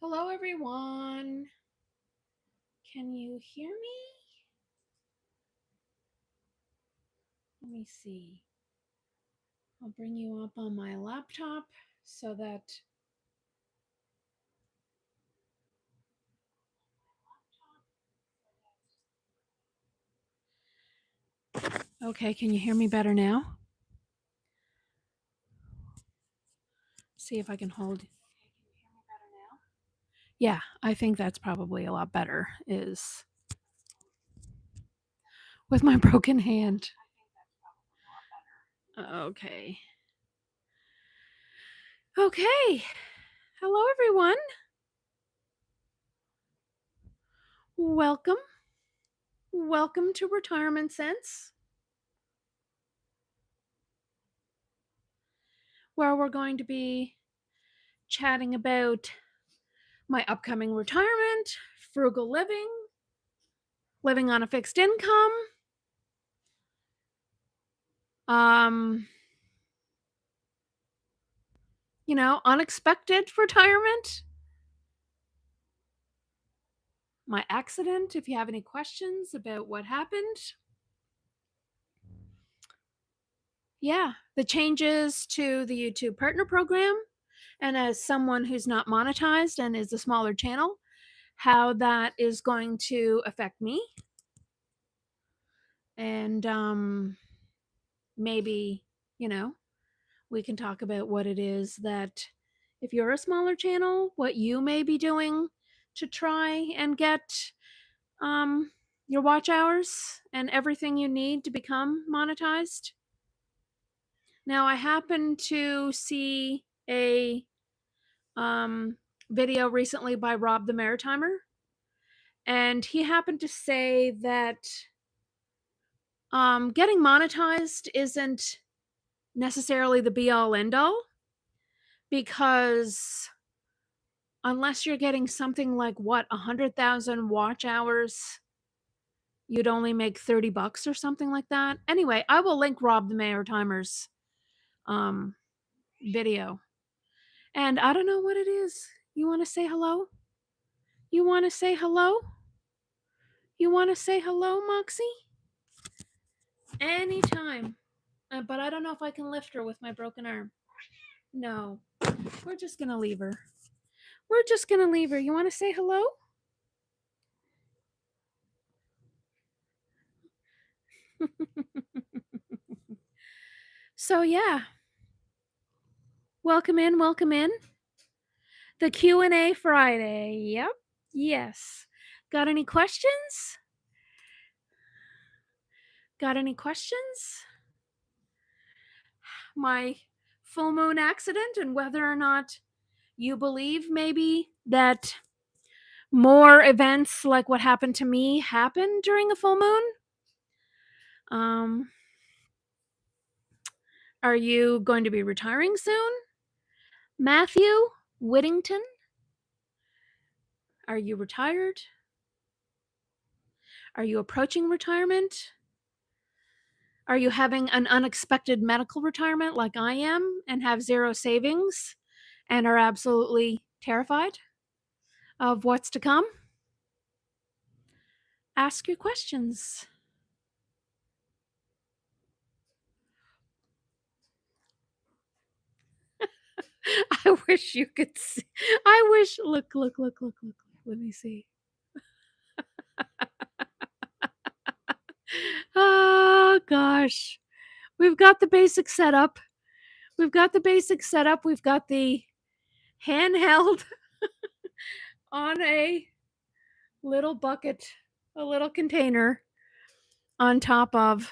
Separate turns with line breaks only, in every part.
Hello, everyone. Can you hear me? Let me see. I'll bring you up on my laptop so that. Okay, can you hear me better now? See if I can hold. Yeah, I think that's probably a lot better, is with my broken hand. Okay. Okay. Hello, everyone. Welcome. Welcome to Retirement Sense, where we're going to be chatting about my upcoming retirement, frugal living, living on a fixed income, um, unexpected retirement, my accident, if you have any questions about what happened. Yeah, the changes to the YouTube partner program, and as someone who's not monetized and is a smaller channel, how that is going to affect me. And maybe, we can talk about what it is that, if you're a smaller channel, what you may be doing to try and get your watch hours and everything you need to become monetized. Now, I happened to see a video recently by Rob the Maritimer, and he happened to say that getting monetized isn't necessarily the be all end all, because unless you're getting something like 100,000 watch hours, you'd only make $30 or something like that. Anyway, I will link Rob the Maritimer's video. And I don't know what it is. You want to say hello? You want to say hello? You want to say hello, Moxie? Anytime. But I don't know if I can lift her with my broken arm. No. We're just going to leave her. We're just going to leave her. You want to say hello? So, yeah. Welcome in. Welcome in. The Q&A Friday. Yep. Yes. Got any questions? Got any questions? My full moon accident, and whether or not you believe maybe that more events like what happened to me happen during a full moon. Are you going to be retiring soon? Matthew Whittington, are you retired? Are you approaching retirement? Are you having an unexpected medical retirement like I am and have zero savings and are absolutely terrified of what's to come? Ask your questions. I wish you could see. I wish. Look. Let me see. Oh, gosh. We've got the basic setup. We've got the handheld on a little bucket, a little container on top of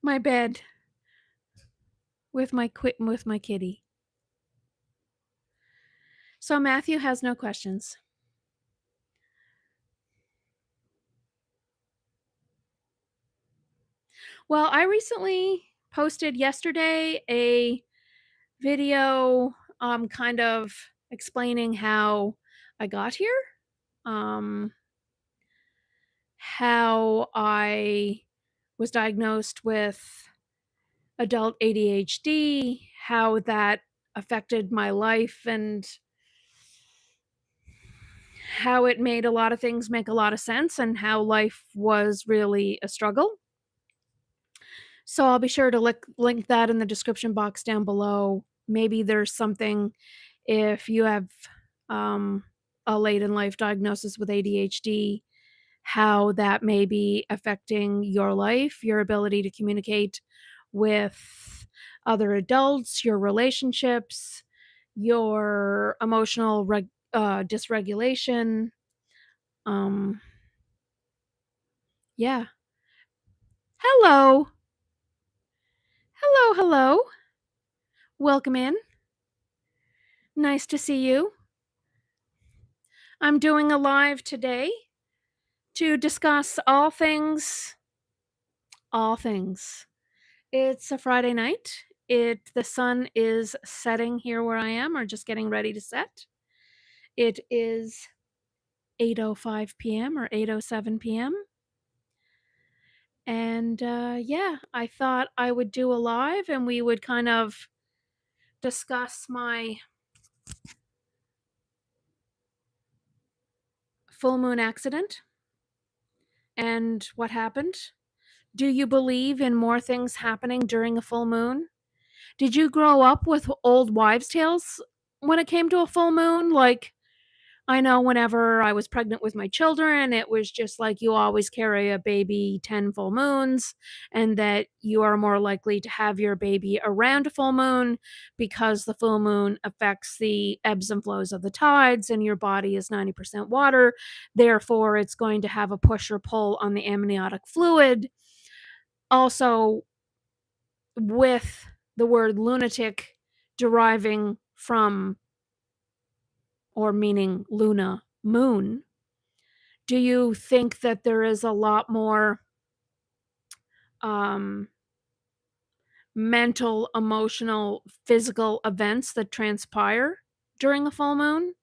my bed with my kitty. So Matthew has no questions. Well, I recently posted yesterday a video kind of explaining how I got here, how I was diagnosed with adult ADHD, how that affected my life, and how it made a lot of things make a lot of sense and how life was really a struggle. So I'll be sure to link that in the description box down below. Maybe there's something if you have um, a late in life diagnosis with ADHD, how that may be affecting your life, your ability to communicate with other adults, your relationships, your emotional dysregulation. Um, yeah. Hello. Hello, hello. Welcome in. Nice to see you. I'm doing a live today to discuss all things. All things. It's a Friday night. The sun is setting here where I am, or just getting ready to set. It is 8:05 p.m. or 8:07 p.m. And yeah, I thought I would do a live and we would kind of discuss my full moon accident and what happened. Do you believe in more things happening during a full moon? Did you grow up with old wives' tales when it came to a full moon? Like, I know whenever I was pregnant with my children, it was just like you always carry a baby 10 full moons, and that you are more likely to have your baby around a full moon because the full moon affects the ebbs and flows of the tides, and your body is 90% water. Therefore, it's going to have a push or pull on the amniotic fluid. Also, with the word lunatic deriving from or meaning Luna, moon, do you think that there is a lot more um, mental, emotional, physical events that transpire during a full moon?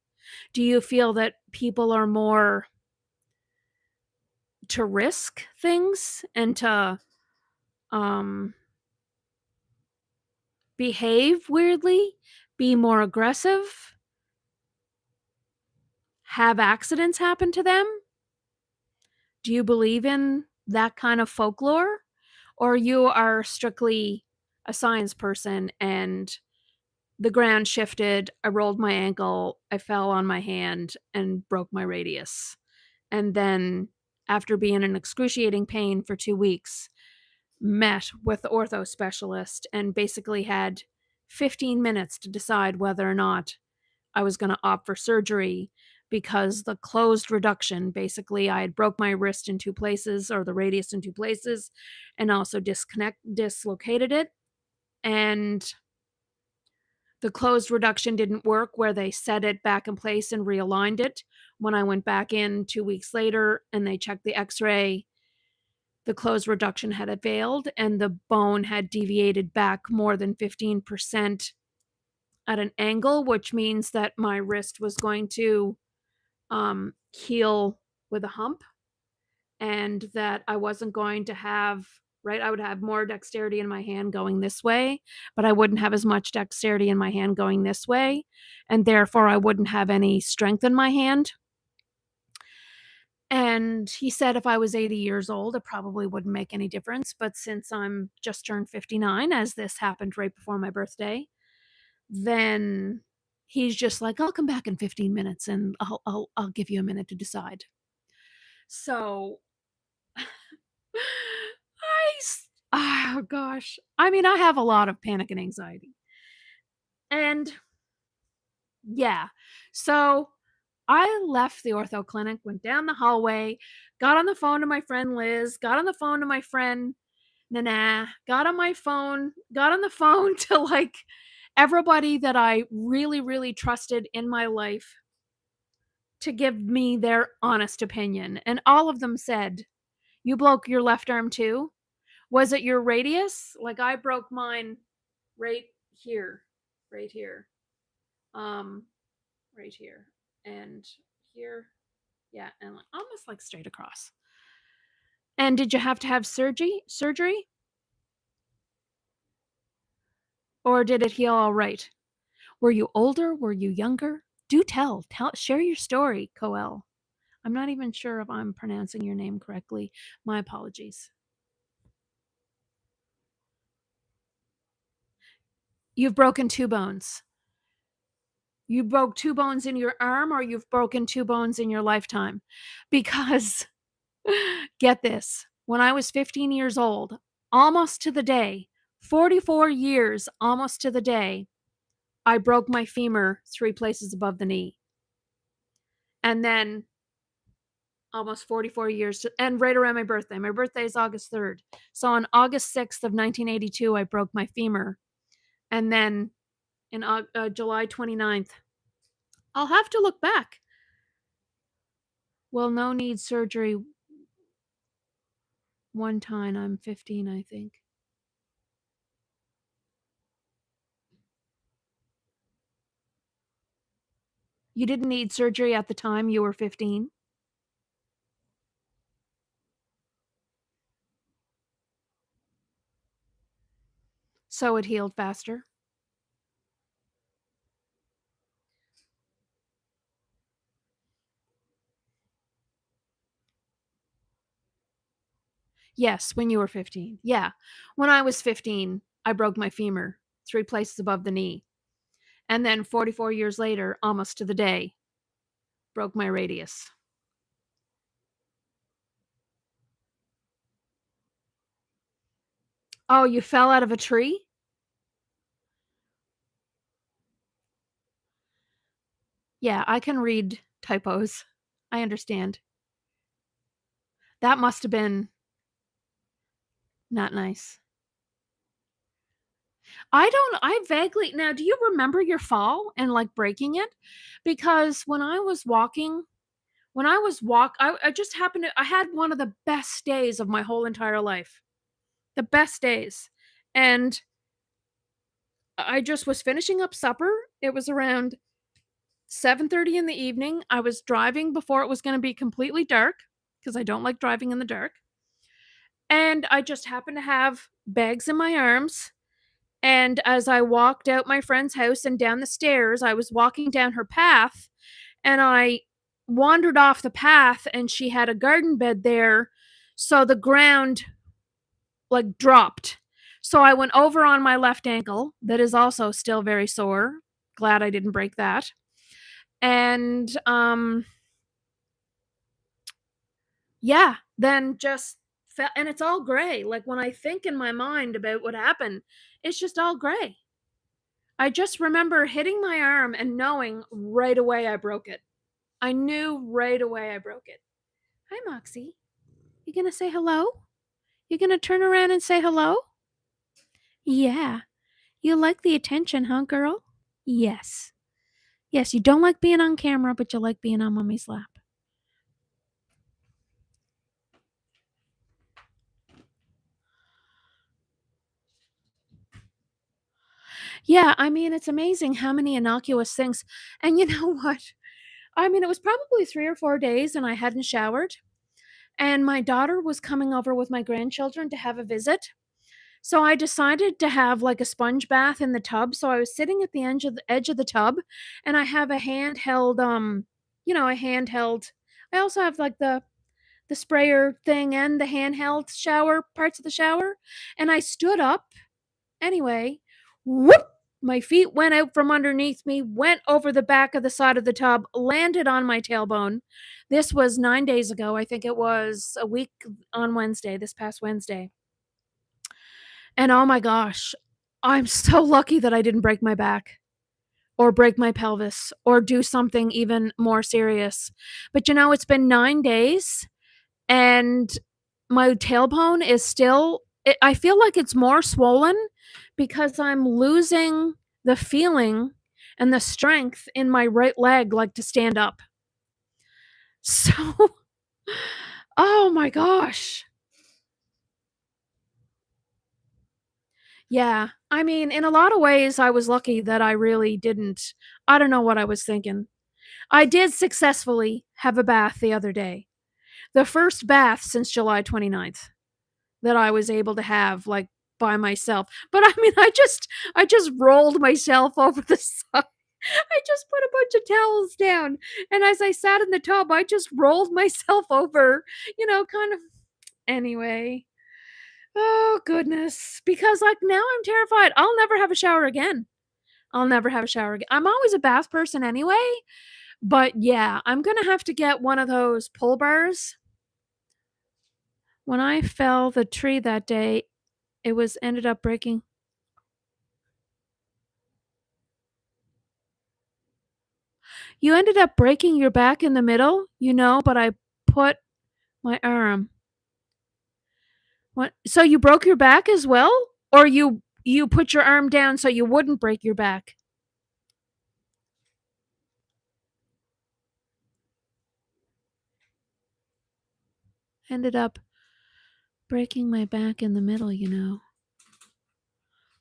Do you feel that people are more to risk things and to um, behave weirdly, be more aggressive, have accidents happen to them? Do you believe in that kind of folklore? Or you are strictly a science person and the ground shifted, I rolled my ankle, I fell on my hand and broke my radius. And then, after being in excruciating pain for 2 weeks, met with the ortho specialist and basically had 15 minutes to decide whether or not I was going to opt for surgery because the closed reduction, basically, I had broke my wrist in 2 places, or the radius in 2 places, and also dislocated it. And the closed reduction didn't work where they set it back in place and realigned it. When I went back in 2 weeks later and they checked the x-ray, the closed reduction had failed and the bone had deviated back more than 15% at an angle, which means that my wrist was going to heal with a hump, and that I wasn't going to have, right, I would have more dexterity in my hand going this way, but I wouldn't have as much dexterity in my hand going this way, and therefore I wouldn't have any strength in my hand. And he said if I was 80 years old, it probably wouldn't make any difference. But since I'm just turned 59, as this happened right before my birthday, then he's just like, I'll come back in 15 minutes and I'll give you a minute to decide. So oh gosh. I mean, I have a lot of panic and anxiety. And yeah. So I left the ortho clinic, went down the hallway, got on the phone to my friend Liz, got on the phone to my friend Nana, got on my phone, got on the phone to like everybody that I really, really trusted in my life to give me their honest opinion. And all of them said, you broke your left arm too? Was it your radius? Like I broke mine right here, right here, um, right here, and here, yeah, and like, almost like straight across. And did you have to have surgery, or did it heal all right? Were you older? Were you younger? Share your story, Coel. I'm not even sure if I'm pronouncing your name correctly. My apologies. You've broken 2 bones. You broke 2 bones in your arm, or you've broken 2 bones in your lifetime. Because get this, when I was 15 years old, almost to the day, 44 years almost to the day, I broke my femur 3 places above the knee. And then almost 44 years, and right around my birthday. My birthday is August 3rd. So on August 6th of 1982, I broke my femur. And then in July 29th, I'll have to look back. Well, no need surgery one time. I'm 15, I think. You didn't need surgery at the time you were 15? So it healed faster? Yes, when you were 15. Yeah. When I was 15, I broke my femur 3 places above the knee. And then 44 years later, almost to the day, broke my radius. Oh, you fell out of a tree? Yeah, I can read typos. I understand. That must have been not nice. I vaguely, now, do you remember your fall and like breaking it? Because when I was walking, I just happened to, I had one of the best days of my whole entire life. The best days. And I just was finishing up supper. It was around 7:30 in the evening. I was driving before it was going to be completely dark because I don't like driving in the dark. And I just happened to have bags in my arms. And as I walked out my friend's house and down the stairs, I was walking down her path and I wandered off the path and she had a garden bed there. So the ground like dropped. So I went over on my left ankle, that is also still very sore. Glad I didn't break that. And yeah, then just felt, and it's all gray. Like when I think in my mind about what happened, it's just all gray. I just remember hitting my arm and knowing right away I broke it. I knew right away I broke it. Hi, Moxie. You gonna say hello? You gonna turn around and say hello? Yeah. You like the attention, huh, girl? Yes. Yes, you don't like being on camera, but you like being on mommy's lap. Yeah, I mean, it's amazing how many innocuous things. And you know what? I mean, it was probably 3 or 4 days and I hadn't showered. And my daughter was coming over with my grandchildren to have a visit. So I decided to have like a sponge bath in the tub. So I was sitting at the edge of the tub and I have a handheld a handheld. I also have like the sprayer thing and the handheld shower parts of the shower. And I stood up anyway. Whoop! My feet went out from underneath me, went over the back of the side of the tub, landed on my tailbone. This was 9 days ago. I think it was a week on Wednesday, this past Wednesday. And oh my gosh, I'm so lucky that I didn't break my back or break my pelvis or do something even more serious. But you know, it's been 9 days and my tailbone is still, I feel like it's more swollen because I'm losing the feeling and the strength in my right leg, like to stand up. So, oh my gosh. Yeah. I mean, in a lot of ways, I was lucky that I really didn't. I don't know what I was thinking. I did successfully have a bath the other day. The first bath since July 29th that I was able to have, like, by myself. But I mean, I just rolled myself over the side. I just put a bunch of towels down, and as I sat in the tub, I just rolled myself over, kind of anyway. Oh, goodness, because, like, now I'm terrified. I'll never have a shower again. I'll never have a shower again. I'm always a bath person anyway, but yeah, I'm gonna have to get one of those pull bars. When I fell the tree that day, it was ended up breaking. You ended up breaking your back in the middle, but I put my arm. What? So you broke your back as well? Or you put your arm down so you wouldn't break your back? Ended up breaking my back in the middle.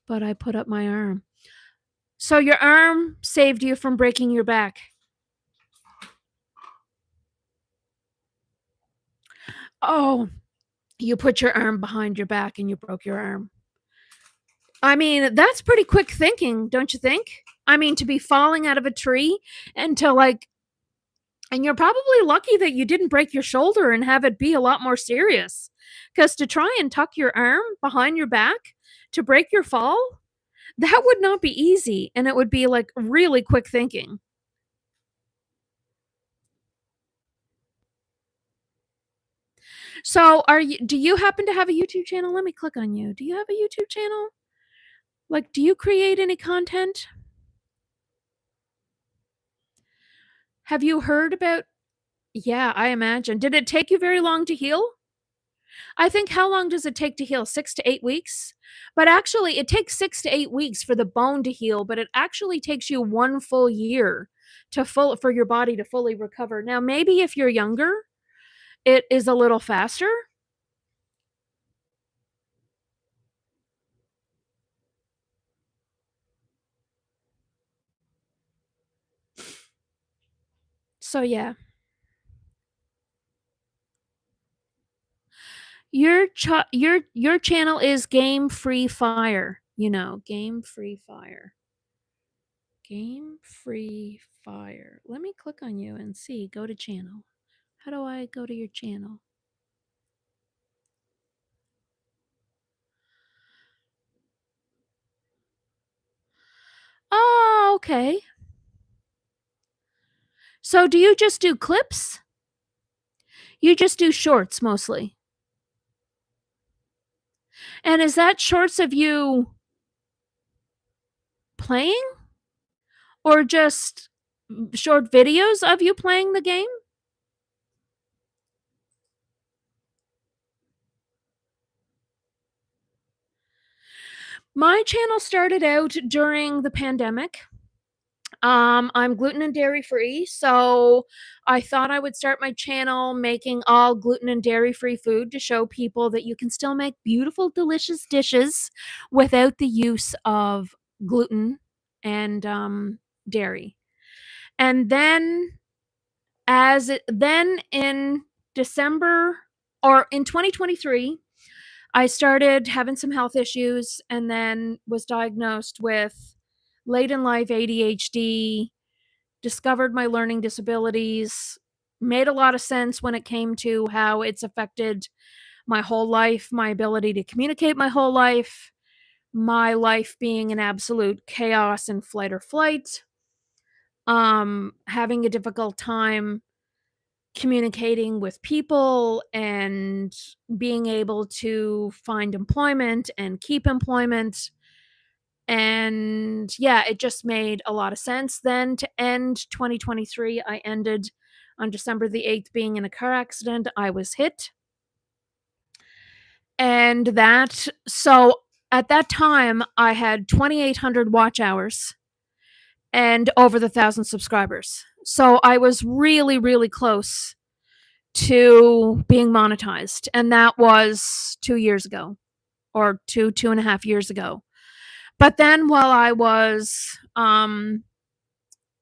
But I put up my arm. So your arm saved you from breaking your back. Oh, you put your arm behind your back and you broke your arm. I mean, that's pretty quick thinking, don't you think? I mean, to be falling out of a tree and to and you're probably lucky that you didn't break your shoulder and have it be a lot more serious. Because to try and tuck your arm behind your back to break your fall, that would not be easy. And it would be like really quick thinking. So do you happen to have a YouTube channel? Let me click on you. Do you have a YouTube channel? Like, do you create any content? Have you heard about? Yeah, I imagine. Did it take you very long to heal? I think how long does it take to heal? 6 to 8 weeks? But actually, it takes 6 to 8 weeks for the bone to heal, but it actually takes you 1 full year for your body to fully recover. Now, maybe if you're younger, it is a little faster. So yeah. Your channel is Game Free Fire, Game Free Fire. Game Free Fire. Let me click on you and see. Go to channel. How do I go to your channel? Oh, okay. So do you just do clips? You just do shorts mostly. And is that shorts of you playing? Or just short videos of you playing the game? My channel started out during the pandemic. I'm gluten and dairy free, so I thought I would start my channel making all gluten and dairy free food to show people that you can still make beautiful, delicious dishes without the use of gluten and dairy. And then in December or in 2023, I started having some health issues and then was diagnosed with late in life ADHD, discovered my learning disabilities, made a lot of sense when it came to how it's affected my whole life, my ability to communicate my whole life, my life being an absolute chaos and flight or flight, having a difficult time communicating with people and being able to find employment and keep employment. And yeah, it just made a lot of sense. Then to end 2023, I ended on December the 8th being in a car accident. I was hit. And so at that time, I had 2,800 watch hours and over the 1,000 subscribers. So I was really, really close to being monetized. And that was 2 years ago or 2.5 years ago. But then while I was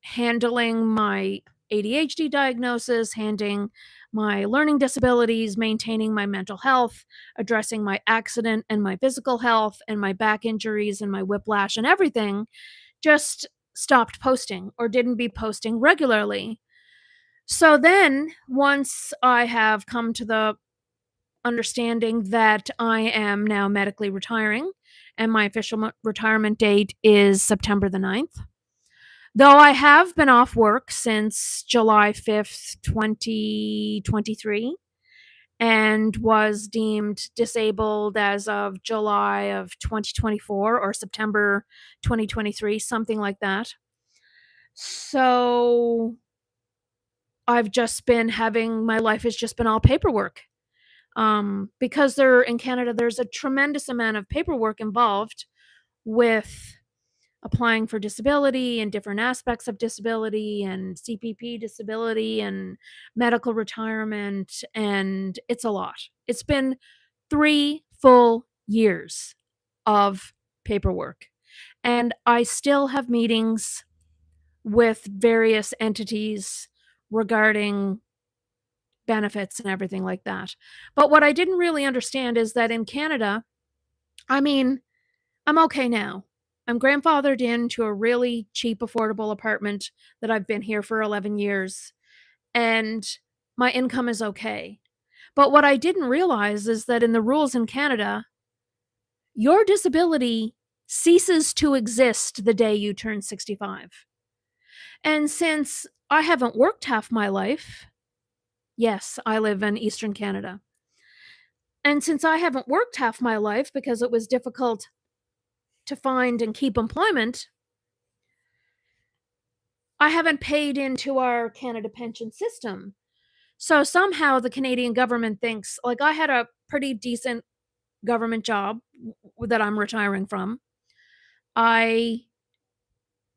handling my ADHD diagnosis, handling my learning disabilities, maintaining my mental health, addressing my accident and my physical health and my back injuries and my whiplash and everything, just stopped posting or didn't be posting regularly. So then, once I have come to the understanding that I am now medically retiring and my official retirement date is September the 9th, though I have been off work since July 5th, 2023, and was deemed disabled as of July of 2024 or September 2023, something like that. So I've just been having my life has just been all paperwork. Because in Canada, there's a tremendous amount of paperwork involved with applying for disability and different aspects of disability and CPP disability and medical retirement. And it's a lot. It's been 3 full years of paperwork. And I still have meetings with various entities regarding benefits and everything like that. But what I didn't really understand is that in Canada, I mean, I'm okay now. I'm grandfathered into a really cheap, affordable apartment that I've been here for 11 years, and my income is okay. But what I didn't realize is that in the rules in Canada, your disability ceases to exist the day you turn 65. And since I haven't worked half my life, yes, I live in Eastern Canada. And since I haven't worked half my life because it was difficult to find and keep employment, I haven't paid into our Canada pension system. So somehow the Canadian government thinks, like, I had a pretty decent government job that I'm retiring from. I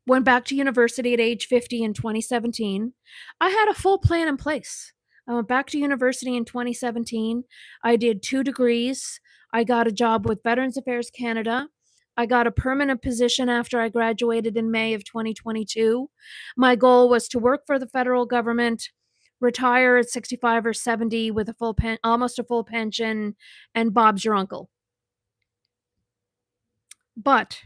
went back to university at age 50 in 2017. I had a full plan in place. I went back to university in 2017. I did 2 degrees. I got a job with Veterans Affairs Canada. I got a permanent position after I graduated in May of 2022. My goal was to work for the federal government, retire at 65 or 70 with almost a full pension, and Bob's your uncle. But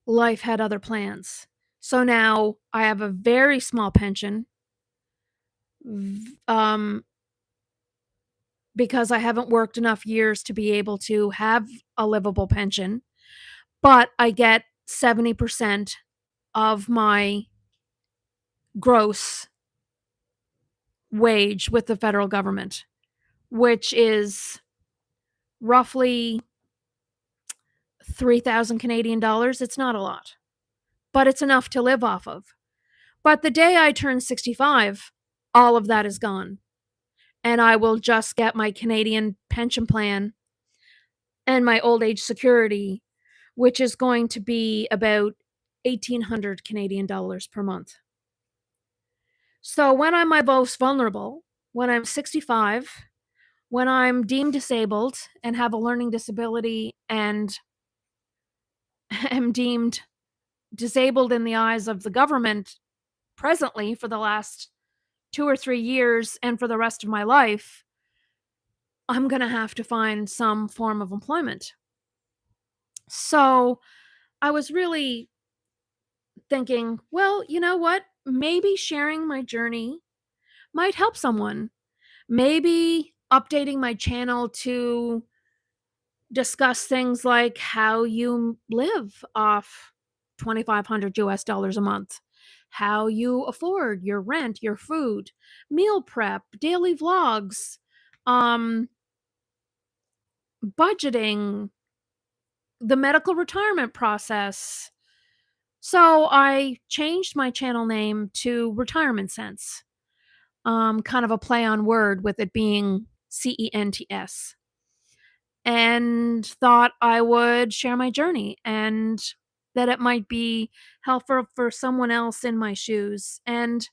life had other plans. So now I have a very small pension, um, because I haven't worked enough years to be able to have a livable pension, but I get 70% of my gross wage with the federal government, which is roughly 3,000 Canadian dollars. It's not a lot, but it's enough to live off of. But the day I turn 65, all of that is gone. And I will just get my Canadian pension plan and my old age security, which is going to be about 1,800 Canadian dollars per month. So when I'm my most vulnerable, when I'm 65, when I'm deemed disabled and have a learning disability and am deemed disabled in the eyes of the government presently for the last 2 or 3 years and for the rest of my life, I'm going to have to find some form of employment. So I was really thinking, well, you know what? Maybe sharing my journey might help someone. Maybe updating my channel to discuss things like how you live off 2,500 US dollars a month, how you afford your rent, your food, meal prep, daily vlogs, um, budgeting, the medical retirement process. So I changed my channel name to Retirement Sense, kind of a play on word with it being CENTS, and thought I would share my journey and that it might be helpful for someone else in my shoes. And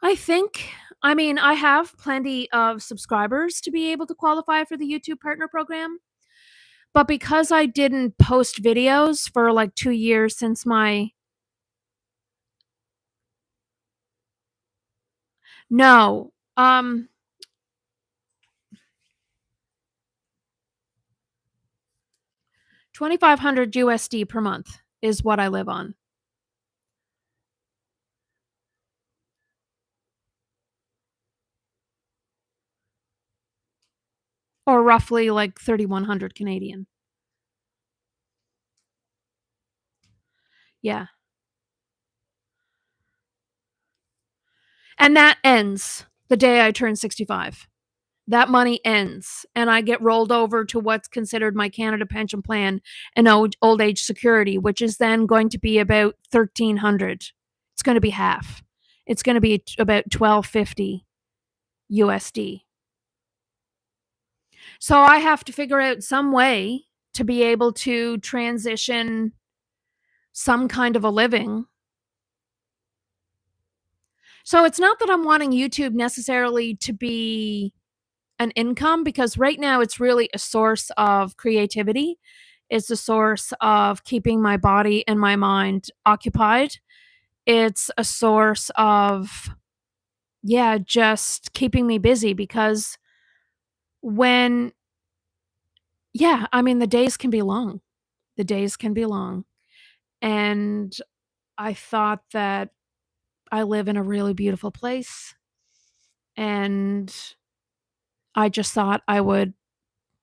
I think, I mean, I have plenty of subscribers to be able to qualify for the YouTube Partner Program. But because I didn't post videos for like 2 years since my no, 2,500 USD per month is what I live on. Or roughly like 3,100 Canadian. Yeah. And that ends the day I turn 65. That money ends and I get rolled over to what's considered my Canada pension plan and old age security, which is then going to be about 1,300. It's going to be half. It's going to be about 1,250 USD. So I have to figure out some way to be able to transition some kind of a living. So it's not that I'm wanting YouTube necessarily to be an income, because right now it's really a source of creativity. It's a source of keeping my body and my mind occupied. It's a source of, yeah, just keeping me busy because when, yeah, I mean, the days can be long. The days can be long. And I thought that I live in a really beautiful place. And I just thought I would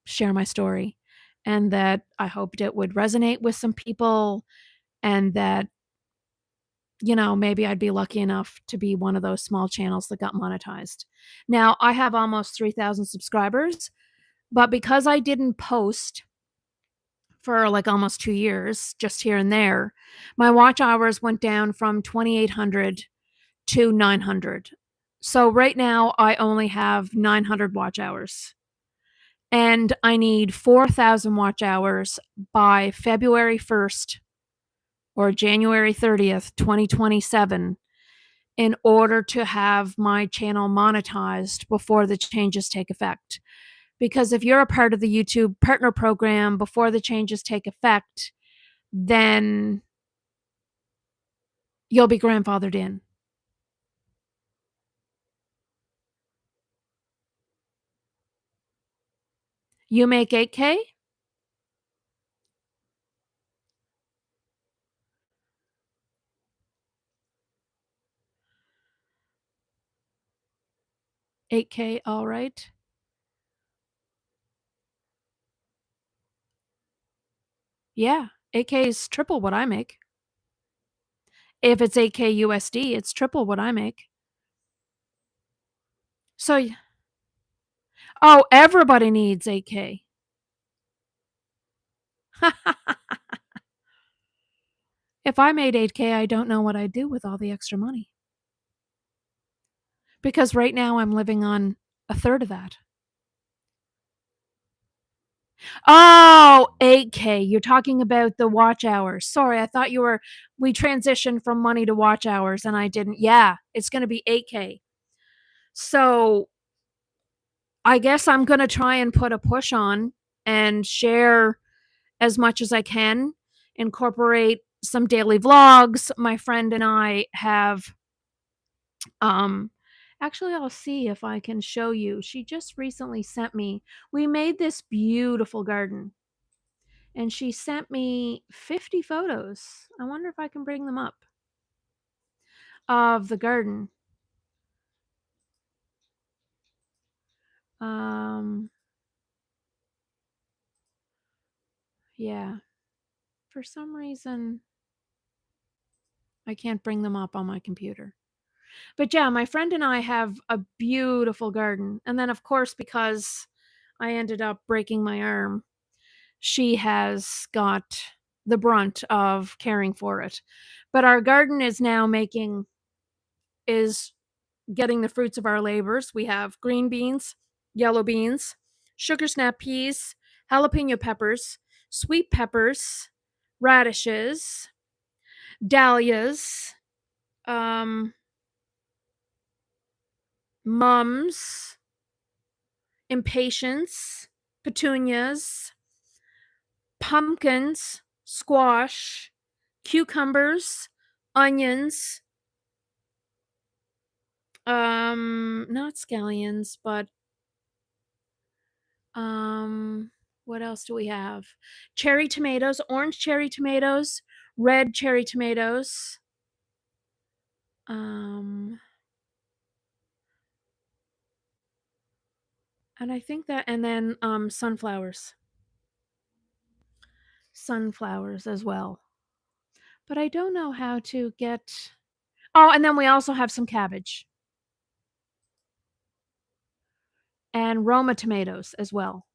share my story and that I hoped it would resonate with some people and that, you know, maybe I'd be lucky enough to be one of those small channels that got monetized. Now, I have almost 3,000 subscribers, but because I didn't post for like almost 2 years, just here and there, my watch hours went down from 2,800 to 900. So right now I only have 900 watch hours. And I need 4,000 watch hours by February 1st or January 30th, 2027, in order to have my channel monetized before the changes take effect. Because if you're a part of the YouTube partner program before the changes take effect, then you'll be grandfathered in. You make 8K? 8K, all right. Yeah, 8K is triple what I make. If it's 8K USD, it's triple what I make. So, oh, everybody needs 8K. If I made 8K, I don't know what I'd do with all the extra money. Because right now I'm living on a third of that. Oh, 8K. You're talking about the watch hours. Sorry, I thought we transitioned from money to watch hours and I didn't. Yeah, it's going to be 8K. So I guess I'm going to try and put a push on and share as much as I can, incorporate some daily vlogs. My friend and I have, um, actually, I'll see if I can show you. She just recently sent me, we made this beautiful garden and she sent me 50 photos. I wonder if I can bring them up of the garden. Um, yeah, for some reason, I can't bring them up on my computer. But yeah, my friend and I have a beautiful garden. And then, of course, because I ended up breaking my arm, she has got the brunt of caring for it. But our garden is getting the fruits of our labors. We have green beans, yellow beans, sugar snap peas, jalapeno peppers, sweet peppers, radishes, dahlias, um, mums, impatiens, petunias, pumpkins, squash, cucumbers, onions, not scallions, but what else do we have? Cherry tomatoes, orange cherry tomatoes, red cherry tomatoes, um, and I think that, and then sunflowers as well. But I don't know how to get. Oh, and then we also have some cabbage and Roma tomatoes as well.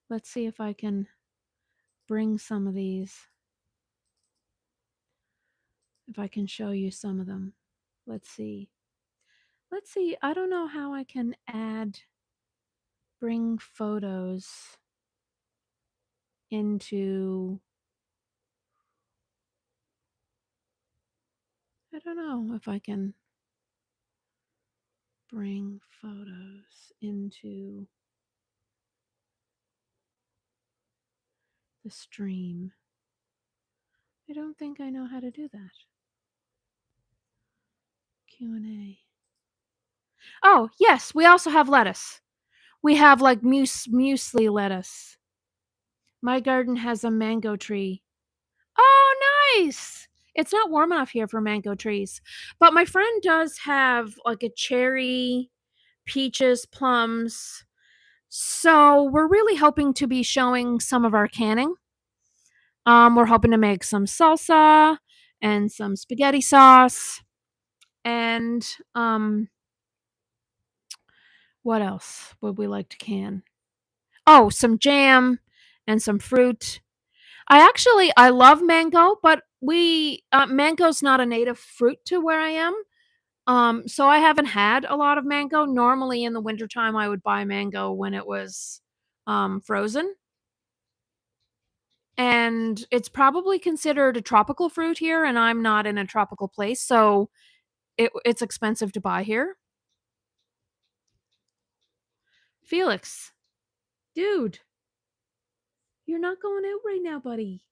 Let's see if I can bring some of these. If I can show you some of them. Let's see. Let's see. I don't know how I can bring photos into. I don't know if I can bring photos into the stream. I don't think I know how to do that. Q&A. Oh, yes, we also have lettuce. We have like muesli lettuce. My garden has a mango tree. Oh, nice. It's not warm enough here for mango trees, but my friend does have like a cherry, peaches, plums. So we're really hoping to be showing some of our canning. We're hoping to make some salsa and some spaghetti sauce and what else would we like to can? Oh, some jam and some fruit. I love mango, but we mango's not a native fruit to where I am. So I haven't had a lot of mango. Normally in the wintertime I would buy mango when it was frozen. And it's probably considered a tropical fruit here, and I'm not in a tropical place, so it's expensive to buy here. Felix, dude, you're not going out right now, buddy.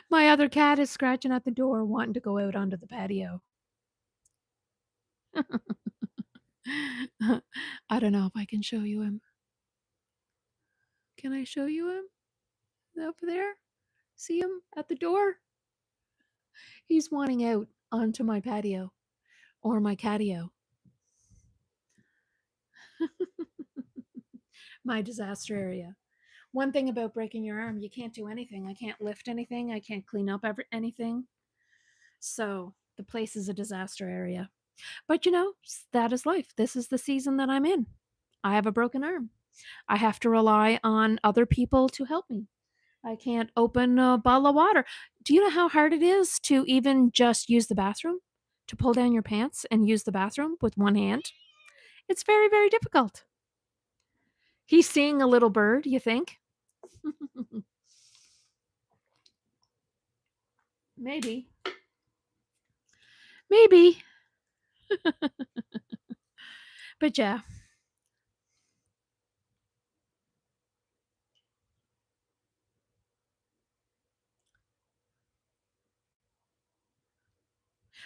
My other cat is scratching at the door, wanting to go out onto the patio. I don't know if I can show you him. Can I show you him? Up there? See him at the door? He's wanting out onto my patio or my catio. My disaster area. One thing about breaking your arm, you can't do anything. I can't lift anything. I can't clean up anything. So the place is a disaster area. But that is life. This is the season that I'm in. I have a broken arm. I have to rely on other people to help me. I can't open a bottle of water. Do you know how hard it is to even just use the bathroom? To pull down your pants and use the bathroom with one hand? It's very, very difficult. He's seeing a little bird, you think? Maybe. Maybe. But yeah.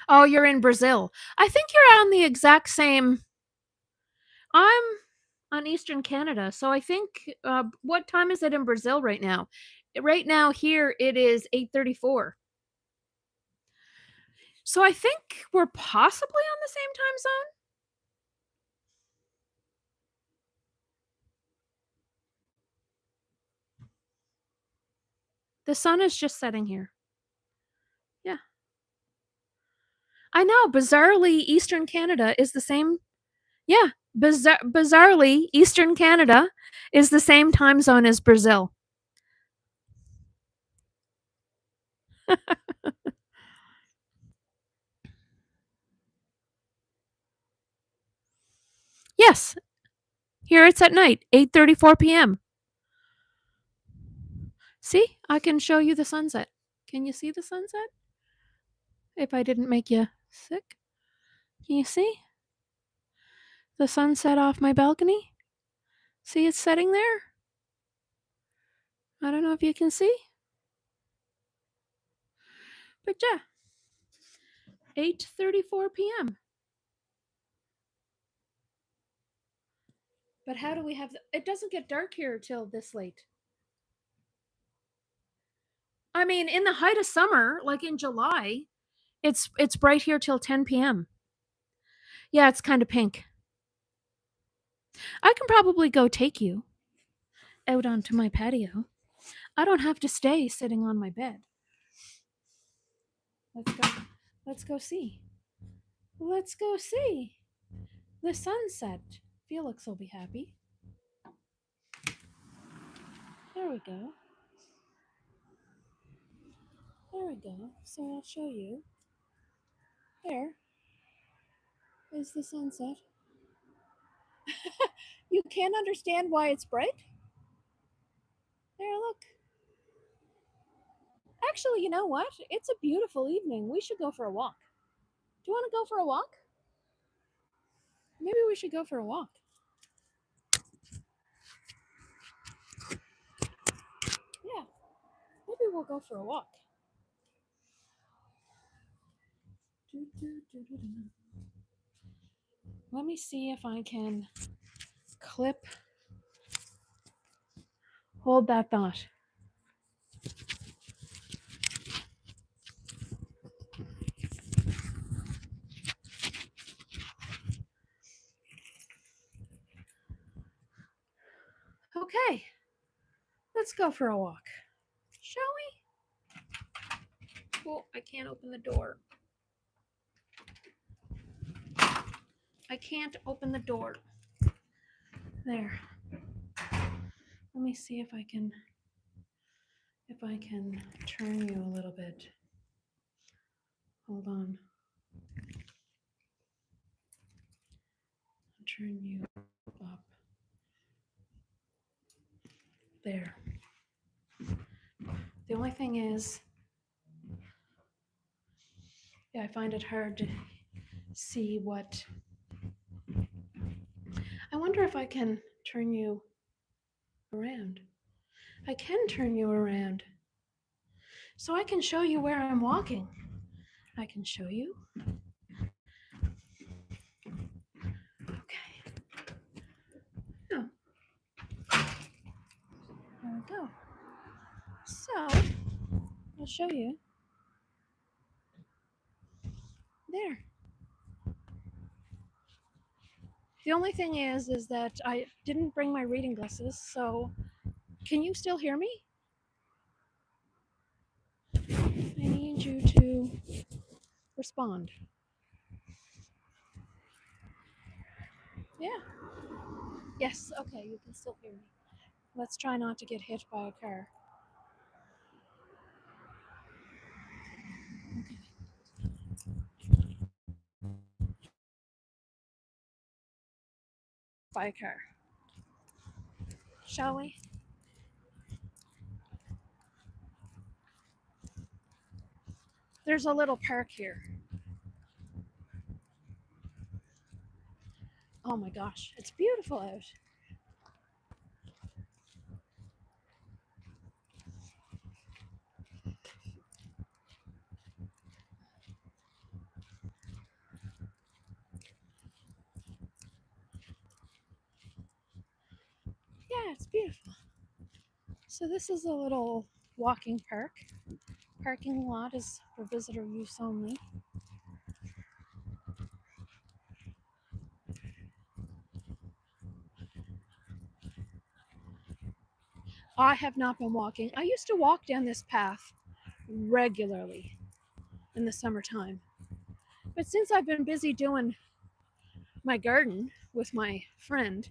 Oh, you're in Brazil. I think you're on the exact same. I'm on Eastern Canada. So I think what time is it in Brazil right now? Right now here it is 8:34. So I think we're possibly on the same time zone. The sun is just setting here. Yeah. I know, bizarrely Eastern Canada is the same. Yeah, bizarrely Eastern Canada is the same time zone as Brazil. Yes, here it's at night, 8:34 p.m. See? I can show you the sunset. Can you see the sunset? If I didn't make you sick? Can you see? The sunset off my balcony? See it's setting there? I don't know if you can see. But yeah. 8:34 p.m. But how do we have it doesn't get dark here till this late. I mean, in the height of summer, like in July, it's bright here till 10 p.m. Yeah, it's kind of pink. I can probably go take you out onto my patio. I don't have to stay sitting on my bed. Let's go. Let's go see. Let's go see the sunset. Felix will be happy. There we go. There we go. So I'll show you. There is the sunset. You can't understand why it's bright? There, look. Actually, you know what? It's a beautiful evening. We should go for a walk. Do you want to go for a walk? Maybe we should go for a walk. Yeah, maybe we'll go for a walk. Let me see if I can clip. Hold that thought. Okay, let's go for a walk. Shall we? Oh, I can't open the door. I can't open the door. There. Let me see if I can turn you a little bit. Hold on. I'll turn you up. There. The only thing is, yeah, I find it hard to see what. I wonder if I can turn you around. I can turn you around. So I can show you where I'm walking. I can show you. Okay. Oh. There we go. So I'll show you. There. The only thing is that I didn't bring my reading glasses, so can you still hear me? I need you to respond. Yeah. Yes, okay, you can still hear me. Let's try not to get hit by a car. Okay. By a car. Shall we? There's a little park here. Oh my gosh, it's beautiful out. Yeah, it's beautiful. So this is a little walking park. Parking lot is for visitor use only. I have not been walking. I used to walk down this path regularly in the summertime. But since I've been busy doing my garden with my friend,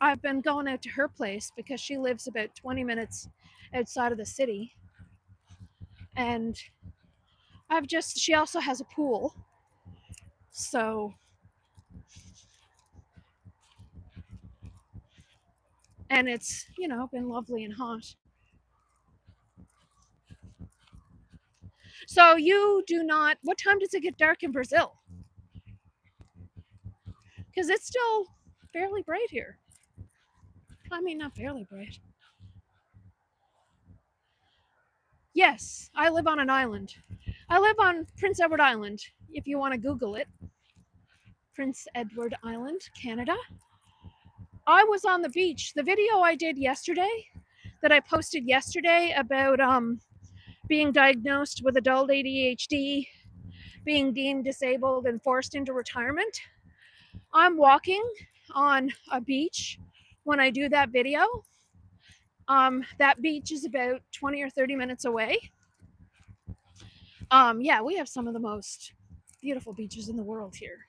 I've been going out to her place because she lives about 20 minutes outside of the city. And she also has a pool. So, and it's, been lovely and hot. So you do not, what time does it get dark in Brazil? Because it's still fairly bright here. I mean, not fairly bright. Yes, I live on an island. I live on Prince Edward Island, if you want to Google it. Prince Edward Island, Canada. I was on the beach. The video I did yesterday, that I posted yesterday about being diagnosed with adult ADHD, being deemed disabled and forced into retirement. I'm walking on a beach when I do that video. That beach is about 20 or 30 minutes away. Yeah, we have some of the most beautiful beaches in the world here.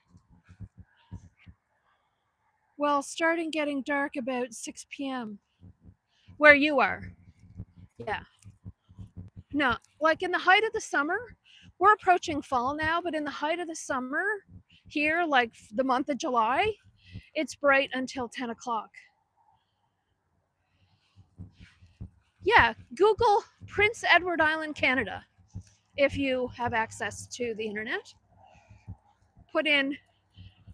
Well, starting getting dark about 6 p.m. Where you are. Yeah. No, like in the height of the summer, we're approaching fall now, but in the height of the summer here, like the month of July, it's bright until 10 o'clock. Yeah, Google Prince Edward Island, Canada, if you have access to the internet. Put in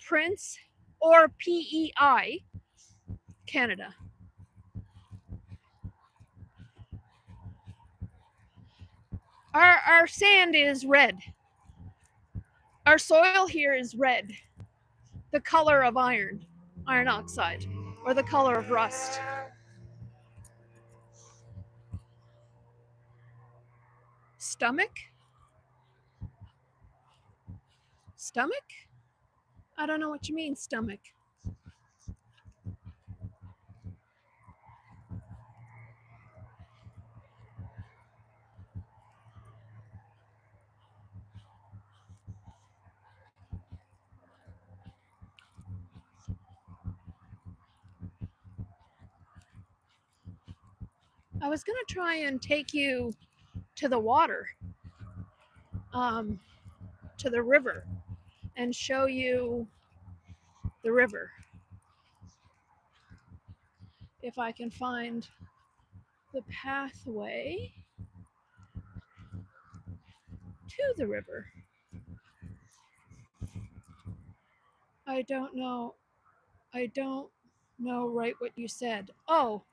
Prince or PEI, Canada. Our sand is red. Our soil here is red, the color of iron oxide, or the color of rust. Stomach? Stomach? I don't know what you mean, stomach. I was going to try and take you to the water, to the river, and show you the river. If I can find the pathway to the river. I don't know right what you said. Oh,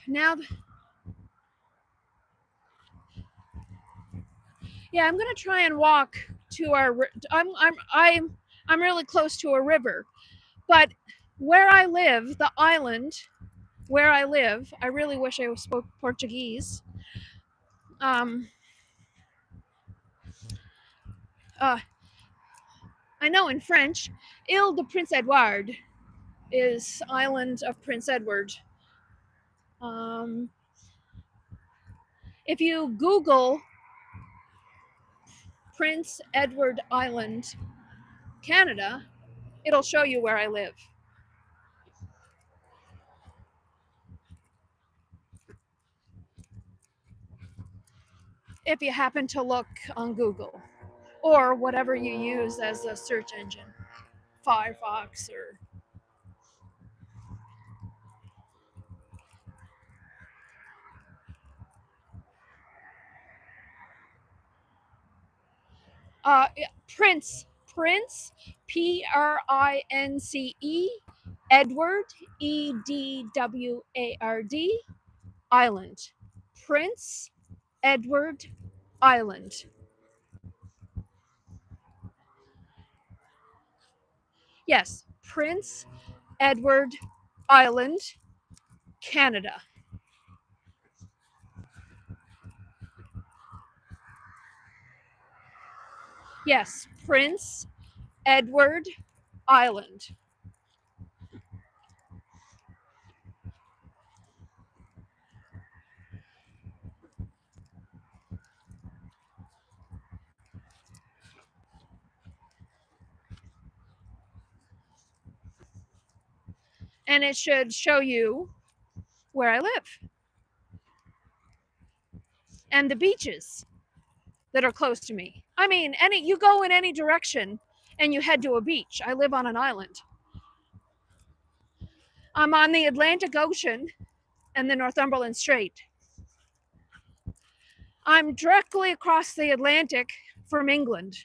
now yeah, I'm gonna try and walk to our. I'm really close to a river, but where I live, the island where I live, I really wish I spoke Portuguese. Uh, I know in French, Ile de Prince Edward is island of Prince Edward. If you Google Prince Edward Island, Canada, it'll show you where I live. If you happen to look on Google or whatever you use as a search engine, Firefox or Prince, Prince, Edward, Edward, Island. Prince Edward Island. Yes, Prince Edward Island, Canada. Yes, Prince Edward Island. And it should show you where I live and the beaches that are close to me. I mean, you go in any direction and you head to a beach. I live on an island. I'm on the Atlantic Ocean and the Northumberland Strait. I'm directly across the Atlantic from England.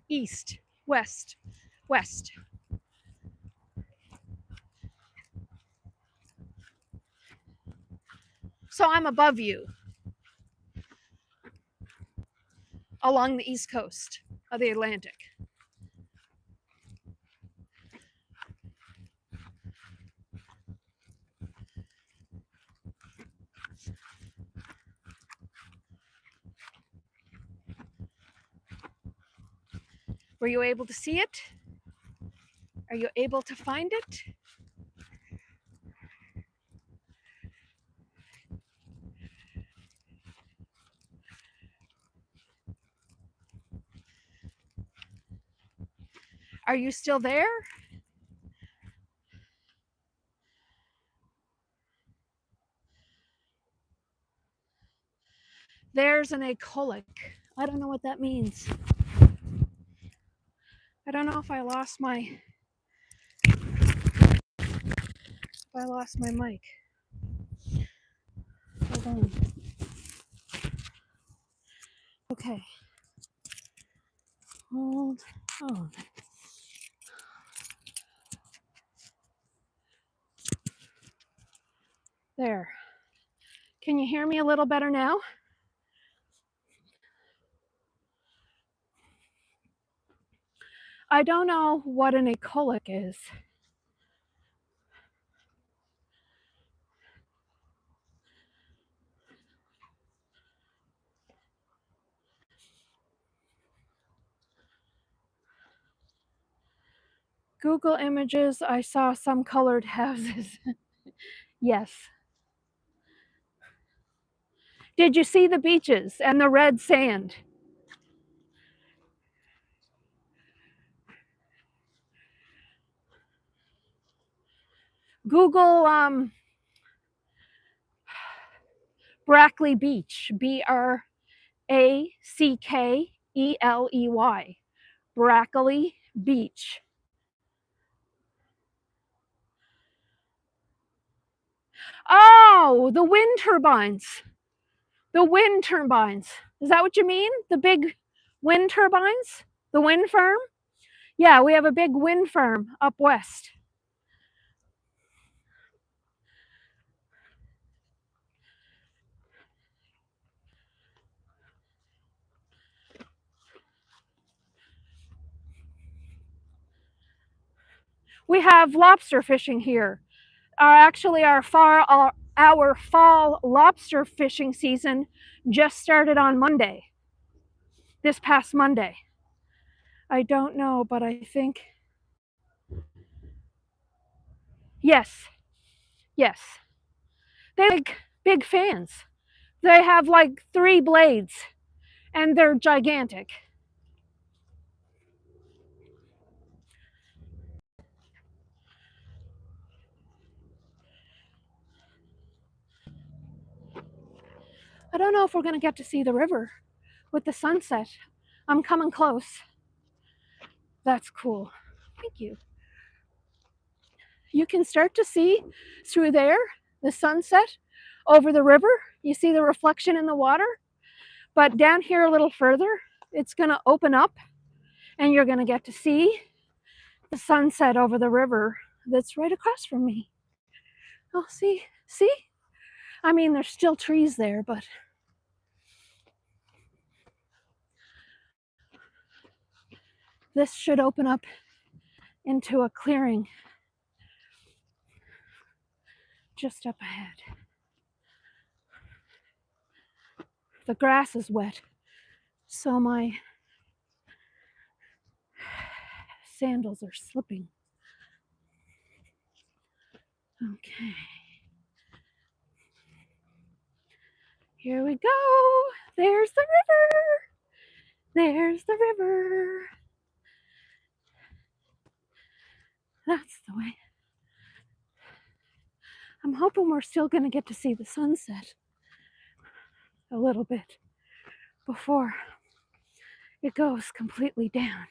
East, west, west. So I'm above you along the east coast of the Atlantic. Were you able to see it? Are you able to find it? Are you still there? There's an acolic. I don't know what that means. I don't know if I lost my mic. Hold on. Okay. Hold on. There. Can you hear me a little better now? I don't know what an acolic is. Google Images, I saw some colored houses. Yes. Did you see the beaches and the red sand? Google Brackley Beach, Brackley, Brackley Beach. Oh, the wind turbines. The wind turbines. Is that what you mean? The big wind turbines? The wind farm? Yeah, we have a big wind farm up west. We have lobster fishing here. Actually, our fall lobster fishing season just started on Monday. This past Monday. I don't know, but I think yes. They're like big fans. They have like 3 blades and they're gigantic. I don't know if we're going to get to see the river with the sunset. I'm coming close. That's cool. Thank you. You can start to see through there the sunset over the river. You see the reflection in the water. But down here a little further, it's going to open up and you're going to get to see the sunset over the river that's right across from me. Oh, see? I mean, there's still trees there, but this should open up into a clearing just up ahead. The grass is wet, so my sandals are slipping. Okay. Here we go. There's the river. That's the way. I'm hoping we're still going to get to see the sunset a little bit before it goes completely down.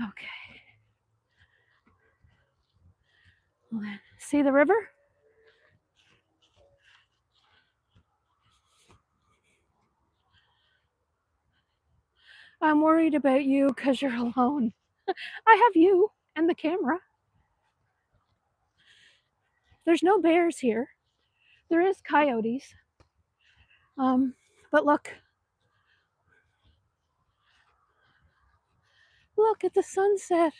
Okay. See the river? I'm worried about you because you're alone. I have you and the camera. There's no bears here. There is coyotes. But look. Look at the sunset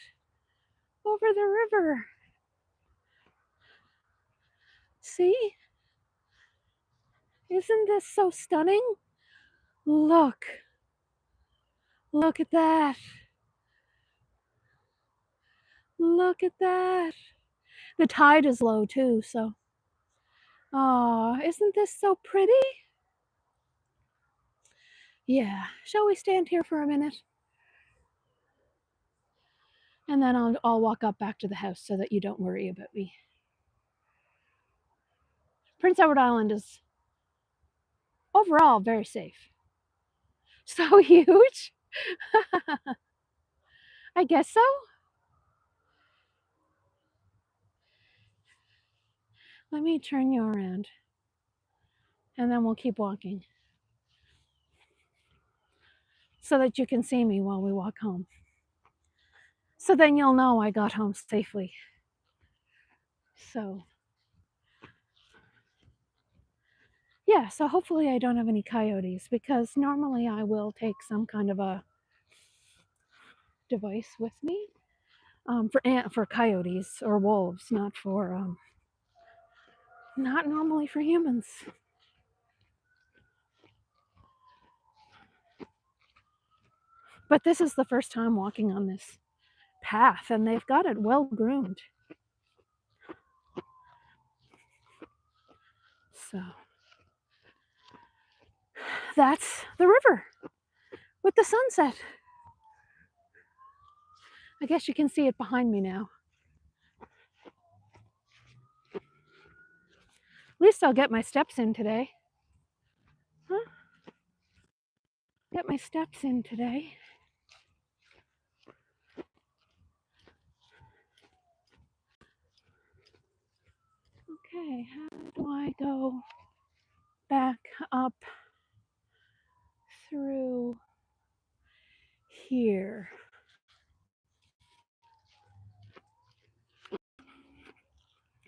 over the river. See? Isn't this so stunning? Look. Look at that. Look at that. The tide is low too, so. Oh, isn't this so pretty? Yeah. Shall we stand here for a minute? And then I'll walk up back to the house so that you don't worry about me. Prince Edward Island is overall very safe. So huge? I guess so. Let me turn you around. And then we'll keep walking. So that you can see me while we walk home. So then you'll know I got home safely. So, yeah, so hopefully I don't have any coyotes, because normally I will take some kind of a device with me for coyotes or wolves, not normally for humans. But this is the first time walking on this path, and they've got it well groomed. So that's the river with the sunset. I guess you can see it behind me now. At least I'll get my steps in today. Huh? Get my steps in today. Okay, how do I go back up through here?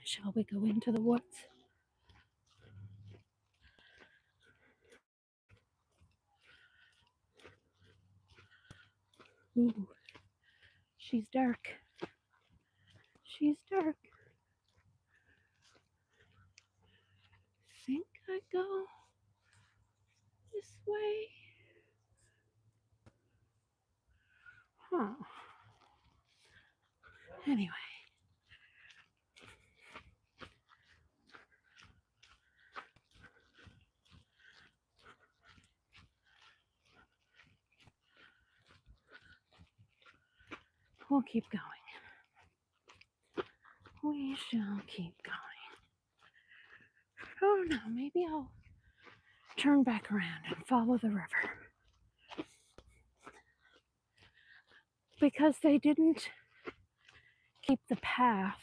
Shall we go into the woods? Ooh, she's dark. She's dark. Think I go this way? Huh. Anyway. We'll keep going. We shall keep going. Oh no, maybe I'll turn back around and follow the river. Because they didn't keep the path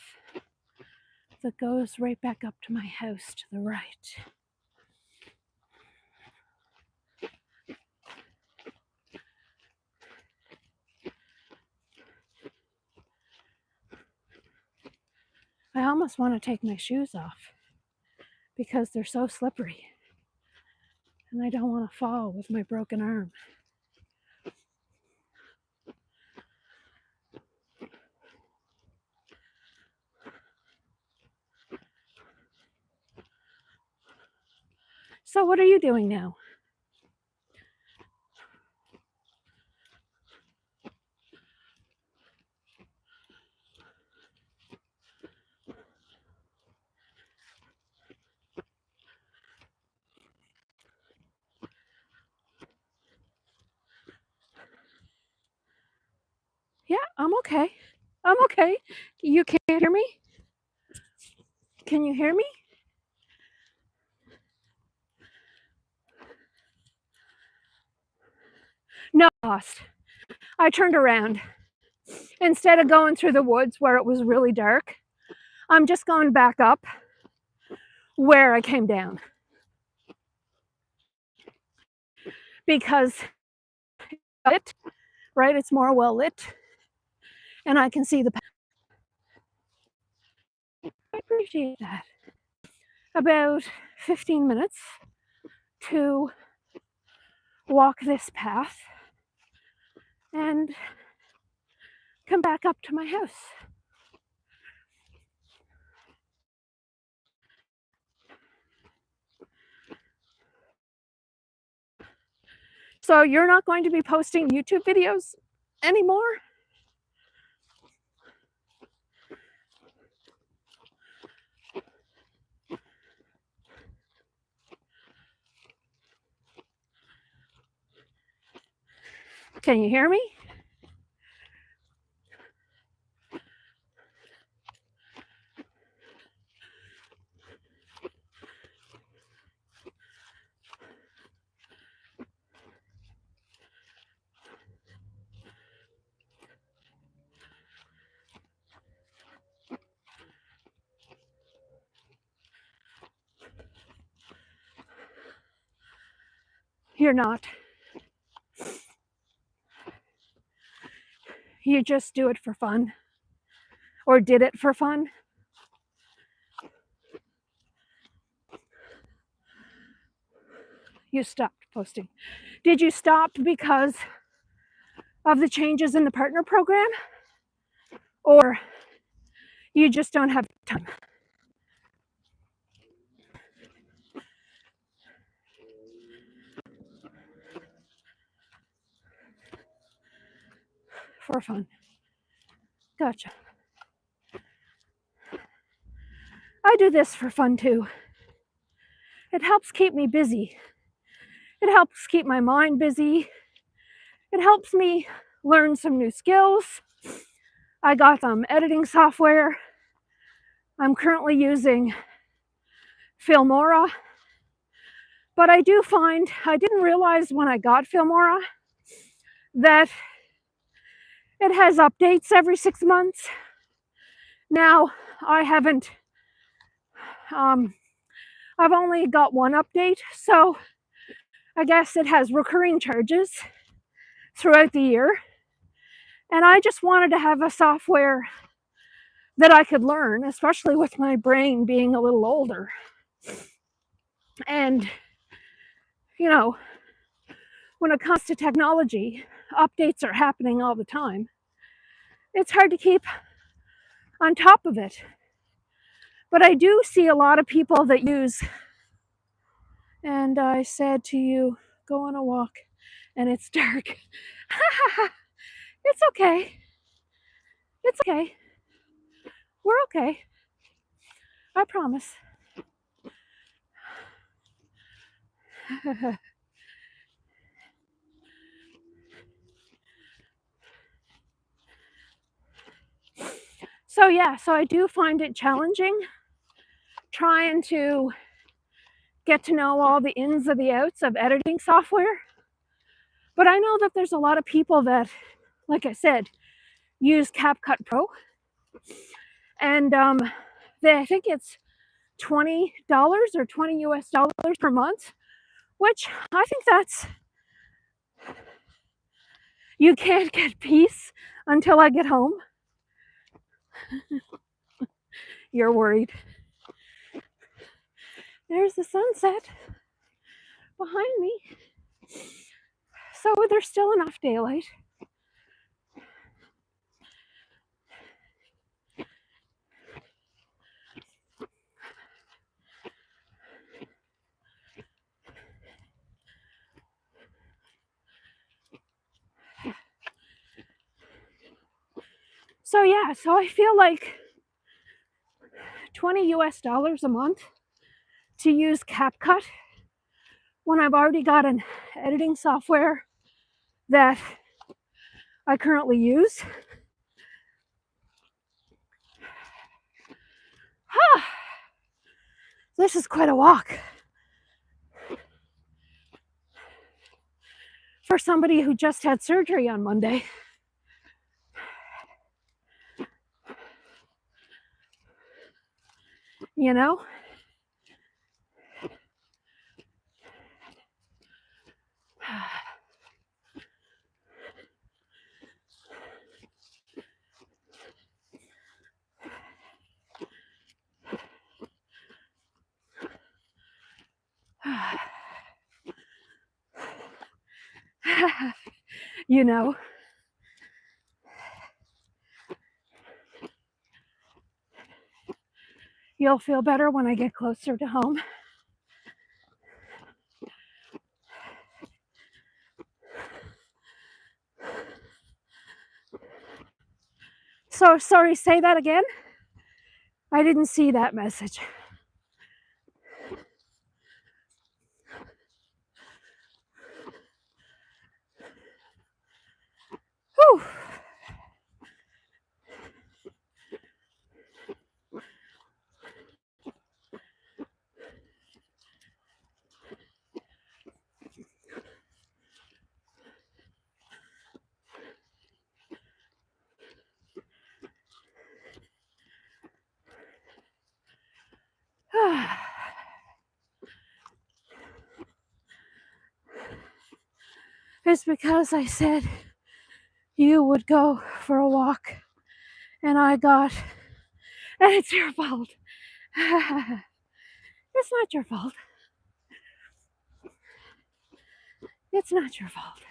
that goes right back up to my house to the right. I almost want to take my shoes off because they're so slippery. And I don't want to fall with my broken arm. So what are you doing now? Yeah, I'm okay. I'm okay. You can't hear me? Can you hear me? No, lost. I turned around. Instead of going through the woods where it was really dark, I'm just going back up where I came down. Because it, right, it's more well lit and I can see the path. I appreciate that. About 15 minutes to walk this path, and come back up to my house. So you're not going to be posting YouTube videos anymore? Can you hear me? You're not. You just do it for fun. Or did it for fun. You stopped posting. Did you stop because of the changes in the partner program? Or you just don't have time? For fun. Gotcha. I do this for fun too. It helps keep me busy. It helps keep my mind busy. It helps me learn some new skills. I got some editing software. I'm currently using Filmora. But I do find, I didn't realize when I got Filmora that it has updates every 6 months. Now, I haven't, I've only got one update, so I guess it has recurring charges throughout the year. And I just wanted to have a software that I could learn, especially with my brain being a little older. And, you know, when it comes to technology, updates are happening all the time. It's hard to keep on top of it. But I do see a lot of people that use, and I said to you, go on a walk, and it's dark. It's okay. It's okay. We're okay. I promise. So I do find it challenging trying to get to know all the ins and the outs of editing software. But I know that there's a lot of people that, like I said, use CapCut Pro. And I think it's $20 or 20 US dollars per month, which I think that's, you can't get peace until I get home. You're worried. There's the sunset behind me. So there's still enough daylight. So I feel like 20 US dollars a month to use CapCut when I've already got an editing software that I currently use. This is quite a walk for somebody who just had surgery on Monday. You know? You know? You'll feel better when I get closer to home. So sorry, say that again. I didn't see that message. Whew. It's because I said you would go for a walk, and I got, and it's your fault. It's not your fault. It's not your fault.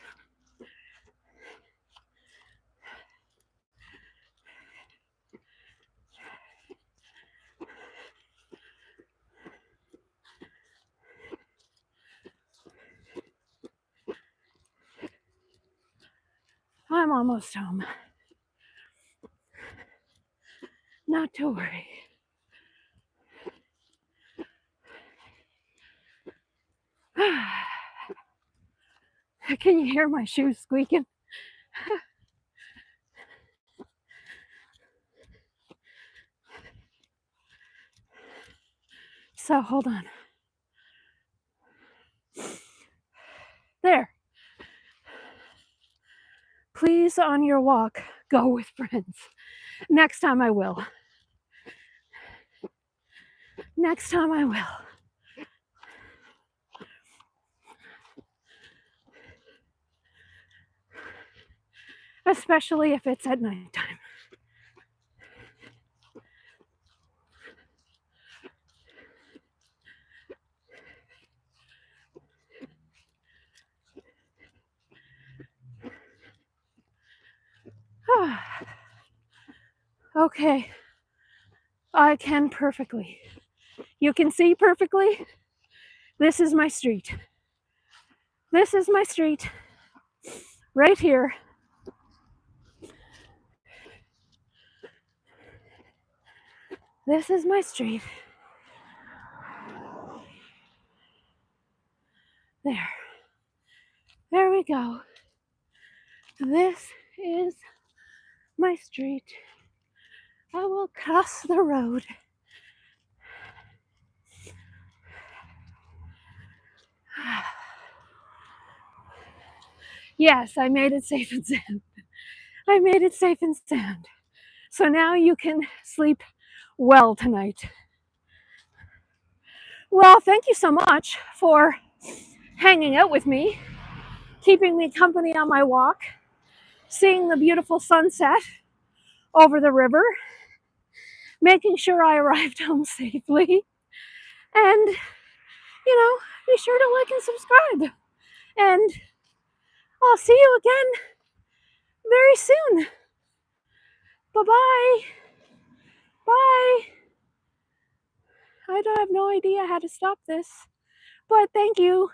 I'm almost home. Not to worry. Can you hear my shoes squeaking? So hold on. There. Please, on your walk, go with friends. Next time I will. Next time I will. Especially if it's at nighttime. Okay. I can perfectly. You can see perfectly. This is my street. This is my street. Right here. This is my street. There. There we go. This is my street. I will cross the road. Yes, I made it safe and sound. I made it safe and sound. So now you can sleep well tonight. Well, thank you so much for hanging out with me, keeping me company on my walk, seeing the beautiful sunset over the river, making sure I arrived home safely, and, be sure to like and subscribe. And I'll see you again very soon. Bye-bye. Bye. I have no idea how to stop this, but thank you.